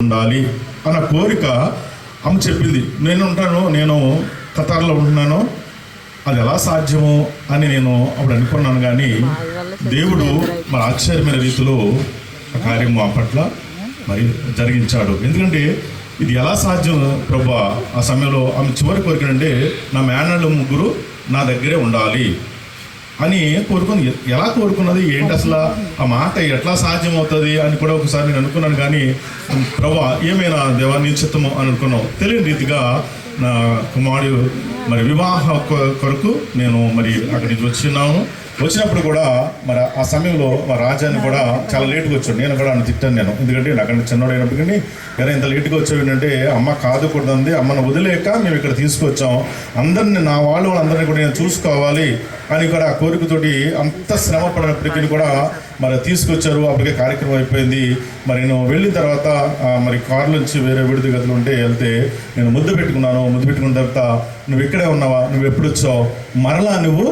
ఉండాలి అన్న కోరిక ఆమె చెప్పింది. నేను ఖతార్లో ఉంటున్నాను, అది ఎలా సాధ్యమో అని నేను అప్పుడు అనుకున్నాను. కానీ దేవుడు మరి ఆశ్చర్యమైన రీతిలో ఆ కార్యం మా పట్ల మరి జరిగించాడు. ఎందుకంటే ఇది ఎలా సాధ్యం ప్రభా? ఆ సమయంలో ఆమె చివరి కోరిక అంటే నా మేనళ్ళు ముగ్గురు నా దగ్గరే ఉండాలి అని కోరుకుంది. ఎలా కోరుకున్నది ఏంటి అసలు? ఆ మాట ఎట్లా సాధ్యమవుతుంది అని కూడా ఒకసారి నేను అనుకున్నాను. కానీ ప్రభా ఏమైనా దేవా నీ చిత్తము అని అనుకున్నావు. తెలియని రీతిగా నా కుమారుడు మరి వివాహ కొరకు నేను మరి అక్కడి నుంచి వచ్చినప్పుడు కూడా మరి ఆ సమయంలో మా రాజాని కూడా చాలా లేట్గా వచ్చాడు. నేను కూడా తిట్టాను నేను, ఎందుకంటే నాకంటే చిన్నోడు అయినప్పటికీ ఎలా ఇంత లేట్గా వచ్చావు ఏంటంటే అమ్మ కాదుకూడదండి, అమ్మను వదిలేక మేము ఇక్కడ తీసుకొచ్చాం, అందరినీ నా వాళ్ళందరినీ కూడా నేను చూసుకోవాలి అని కూడా ఆ కోరికతోటి అంత శ్రమ పడినప్పటికీ కూడా మరి తీసుకొచ్చారు. అప్పటికే కార్యక్రమం అయిపోయింది. మరి నేను వెళ్ళిన తర్వాత మరి కారు నుంచి వేరే విడిది గదులు ఉంటే వెళ్తే నేను ముద్దు పెట్టుకున్నాను. ముద్దు పెట్టుకున్న తర్వాత నువ్వు ఇక్కడే ఉన్నావా, నువ్వు ఎప్పుడు వచ్చావు, మరలా నువ్వు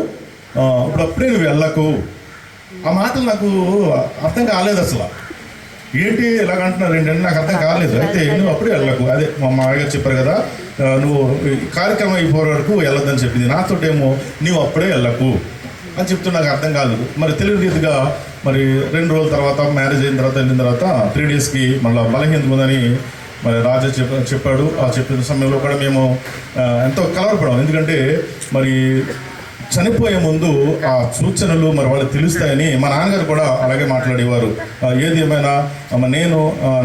ఇప్పుడప్పుడే నువ్వు వెళ్ళకు. ఆ మాటలు నాకు అర్థం కాలేదు అసలు. ఏంటి ఇలాగ అంటున్నారు ఏంటంటే నాకు అర్థం కాలేదు. అయితే నువ్వు అప్పుడే వెళ్ళకు, అదే మా మామగారు చెప్పారు కదా, నువ్వు కార్యక్రమం అయిపోయే వరకు వెళ్ళొద్దని చెప్పింది. నాతోటేమో నువ్వు అప్పుడే వెళ్ళకు అని చెప్తూ నాకు అర్థం కాలేదు. మరి తెలియని రీతిగా మరి 2 రోజుల తర్వాత మ్యారేజ్ అయిన తర్వాత వెళ్ళిన తర్వాత 3 డేస్కి మళ్ళీ బలహీనత ఉందని మరి రాజా చెప్పాడు. ఆ చెప్పిన సమయంలో కూడా మేము ఎంతో కలవరపడాం. ఎందుకంటే మరి చనిపోయే ముందు ఆ సూచనలు మరి వాళ్ళకి తెలుస్తాయని మా నాన్నగారు కూడా అలాగే మాట్లాడేవారు. ఏది ఏమైనా నేను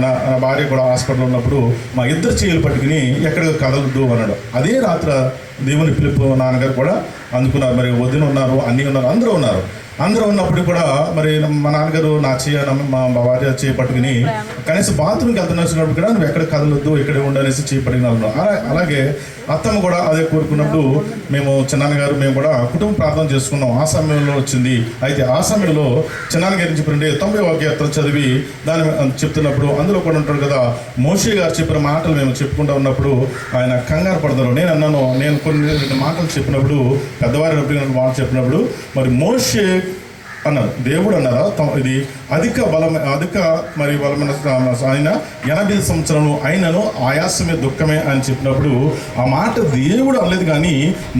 నా భార్య కూడా హాస్పిటల్లో ఉన్నప్పుడు మా ఇద్దరు చేతులు పట్టుకుని ఎక్కడికి కదలద్దు అన్నాడు. అదే రాత్రి దేవుని పిలుపు నాన్నగారు కూడా అందుకున్నారు. మరి వదిన ఉన్నారు, అన్నీ ఉన్నారు, అందరూ ఉన్నప్పుడు కూడా మరి మా నాన్నగారు నా మా భార్య చేయి పట్టుకుని కనీసం బాత్రూమ్కి వెళ్తున్నప్పుడు కూడా నువ్వు ఎక్కడ కదలొద్దు, ఇక్కడే ఉండనేసి చేయి పట్టుకుని. అలాగే అత్తమ్మ కూడా అదే కోరుకున్నప్పుడు మేము చిన్నాన్నగారు మేము కూడా కుటుంబ ప్రార్థన చేసుకున్నాం. ఆ సమయంలో వచ్చింది. అయితే ఆ సమయంలో చిన్నాన్నగారు చెప్పినంటే 90వ కీర్తన చదివి దాన్ని చెప్తున్నప్పుడు అందులో కూడా ఉంటాడు కదా, మోషే గారు చెప్పిన మాటలు మేము చెప్పుకుంటూ ఉన్నప్పుడు ఆయన కంగారు పడతారు. నేను కొన్ని మాటలు చెప్పినప్పుడు పెద్దవారి మాట చెప్పినప్పుడు మరి మోషే అన్నారు, దేవుడు అన్నారా ఇది అధిక మరి బలమైన ఆయన 80 సంవత్సరాలు అయినను ఆయాసమే దుఃఖమే అని చెప్పినప్పుడు ఆ మాట దేవుడు అనలేదు, కానీ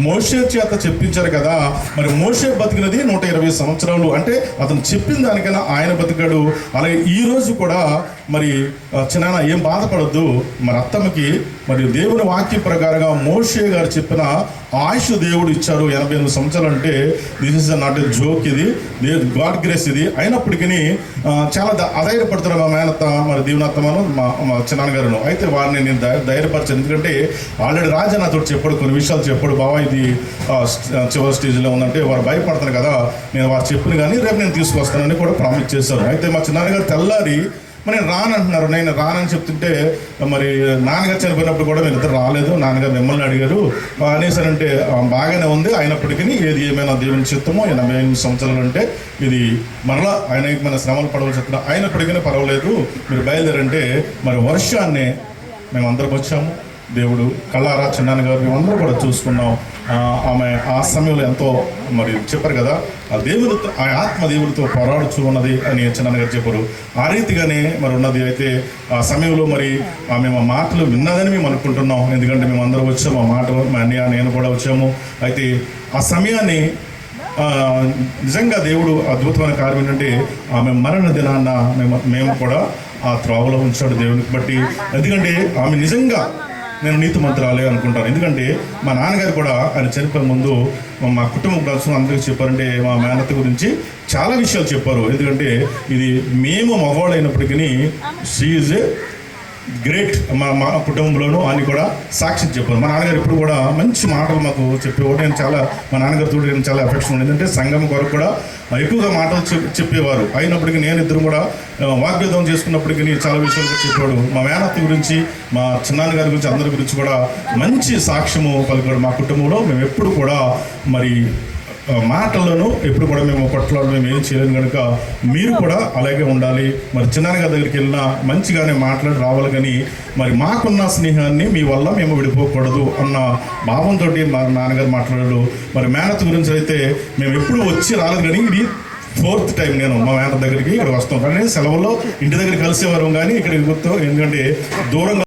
మోషే చేత చెప్పించారు కదా. మరి మోషే బతికినది 120 సంవత్సరాలు అంటే అతను చెప్పిన దానికైనా ఆయన బతికాడు. అలాగే ఈరోజు కూడా మరి చిన్న ఏం బాధపడద్దు, మరి అత్తమ్మకి మరి దేవుని వాక్య ప్రకారంగా మోషే గారు చెప్పిన ఆయుష్ దేవుడు ఇచ్చారు 88 సంవత్సరాలు. అంటే this is not a joke, ఇది గాడ్ గ్రేస్. ఇది అయినప్పటికీ చాలా అధైర్యపడుతున్నారు మా మేనత్త మరి దీవెనత్తమ్మను మా చిన్నాన్నగారును. అయితే వారిని నేను ధైర్యపరిచాను. ఎందుకంటే ఆల్రెడీ రాజా నాతో చెప్పాడు, కొన్ని విషయాలు చెప్పాడు, బావా ఇది చివరి స్టేజ్లో ఉందంటే వారు భయపడతారు కదా, నేను వారు చెప్పిన కానీ రేపు నేను తీసుకొస్తానని కూడా ప్రామిస్ చేశారు. అయితే మా చిన్నాన్నగారు తెల్లారి మరి నేను రానంటున్నారు. నేను రానని చెప్తుంటే మరి నాన్నగారు చనిపోయినప్పుడు కూడా వీళ్ళిద్దరు రాలేదు, నాన్నగారు మిమ్మల్ని అడిగారు అనేసారంటే బాగానే ఉంది. అయినప్పటికీ ఏది ఏమైనా దేవుని చిత్తమో 88 సంవత్సరాలు అంటే ఇది మరలా ఆయన శ్రమలు పడవలసి వస్తున్నా అయినప్పటికీ పర్వాలేదు, మీరు బయలుదేరంటే మరి వర్షాన్ని మేమందరం వచ్చాము. దేవుడు కళ్ళారా చిన్నాన్నగారు మేమందరూ కూడా చూసుకున్నాం. ఆమె ఆ సమయంలో ఎంతో మరి చెప్పారు కదా, ఆ దేవుడితో ఆ ఆత్మ దేవుడితో పోరాడుచు ఉన్నది అని చిన్నాన్నగారు చెప్పారు. ఆ రీతిగానే మరి ఉన్నది. అయితే ఆ సమయంలో మరి మేము ఆ మాటలు విన్నదని మేము అనుకుంటున్నాం. ఎందుకంటే మేము అందరూ వచ్చాము, ఆ మాటలు మా అన్నయ్య నేను కూడా వచ్చాము. అయితే ఆ సమయాన్ని నిజంగా దేవుడు అద్భుతమైన కార్యం ఏంటంటే ఆమె మరణ దినాన్న మేము కూడా ఆ త్రోవలో ఉంచాడు దేవునికి బట్టి. ఎందుకంటే ఆమె నిజంగా నేను నీతిమంతురాలే అనుకుంటాను. ఎందుకంటే మా నాన్నగారు కూడా ఆయన చనిపోయే ముందు మా కుటుంబం కోసం అందరికీ చెప్పారంటే మా మేనత్త గురించి చాలా విషయాలు చెప్పారు. ఎందుకంటే ఇది మేము మగవాళ్ళు అయినప్పటికీ షీ ఈజ్ ఏ గ్రేట్ మా కుటుంబంలోనూ అని కూడా సాక్షి చెప్పారు. మా నాన్నగారు ఇప్పుడు కూడా మంచి మాటలు మాకు చెప్పేవాడు. నేను చాలా మా నాన్నగారితో నేను చాలా ఎఫెక్షన్ ఉంది. ఎందుకంటే సంఘం కొరకు కూడా ఎక్కువగా మాటలు చెప్పేవారు. అయినప్పటికీ నేను ఇద్దరు కూడా వాగ్వేదం చేసుకున్నప్పటికీ చాలా విషయాలు చెప్పాడు. మా మేనత్త గురించి మా చిన్నాన్నగారి గురించి అందరి గురించి కూడా మంచి సాక్ష్యము పలికాడు. మా కుటుంబంలో మేము ఎప్పుడు కూడా మరి మాటలను ఎప్పుడు కూడా మేము కొట్లాడు మేము ఏం చేయలేము కనుక మీరు కూడా అలాగే ఉండాలి. మరి చిన్నాన్నగారి దగ్గరికి వెళ్ళినా మంచిగానే మాట్లాడి రావాలి, కానీ మరి మాకున్న స్నేహాన్ని మీ వల్ల మేము విడిపోకూడదు అన్న భావంతో మా నాన్నగారు మాట్లాడాడు. మరి మేనత్ గురించి అయితే మేము ఎప్పుడు వచ్చి రాలేదు, కానీ ఇది 4th టైం నేను మా మేనర్ దగ్గరికి ఇక్కడ వస్తాం. కానీ సెలవుల్లో ఇంటి దగ్గర కలిసేవారు కానీ ఇక్కడికి గుర్తు, ఎందుకంటే దూరంగా